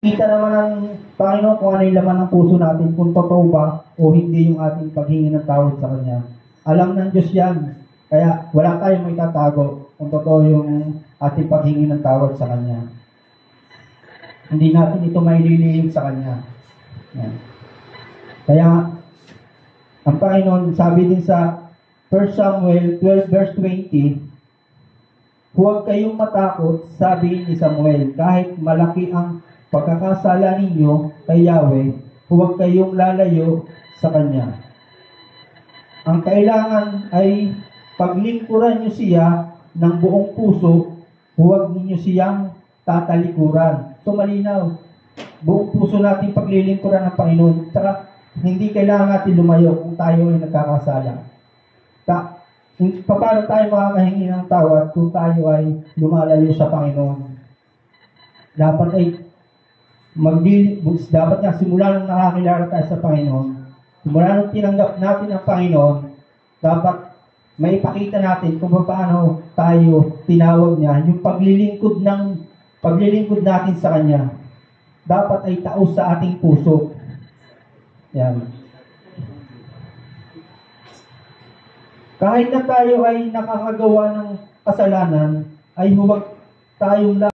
Kita naman ng Panginoon kung ano yung laman ng puso natin, kung totoo ba o hindi yung ating paghingi ng tawad sa Kanya. Alam ng Diyos yan. Kaya wala tayong may tatago kung totoo yung ating paghingi ng tawad sa Kanya. Hindi natin ito maililihim sa Kanya. Yan. Kaya, ang Panginoon, sabi din sa 1 Samuel 12 verse 20, huwag kayong matakot, sabi ni Samuel, kahit malaki ang pagkakasala ninyo kay Yahweh, huwag kayong lalayo sa Kanya. Ang kailangan ay paglingkuran nyo siya ng buong puso, huwag ninyo siyang tatalikuran. So malinaw, buong puso natin paglilingkuran ng Panginoon. Saka hindi kailangan natin lumayo kung tayo ay nagkakasala. Paano tayo makakahingi ng tawad kung tayo ay lumalayo sa Panginoon? Dapat ay dapat nga simula nung nakakilala tayo sa Panginoon, simula nung tinanggap natin ang Panginoon, dapat may ipakita natin kung paano tayo tinawag niya, yung paglilingkod natin sa Kanya. Dapat ay taos sa ating puso. Yan. Kahit na tayo ay nakakagawa ng kasalanan, ay huwag tayong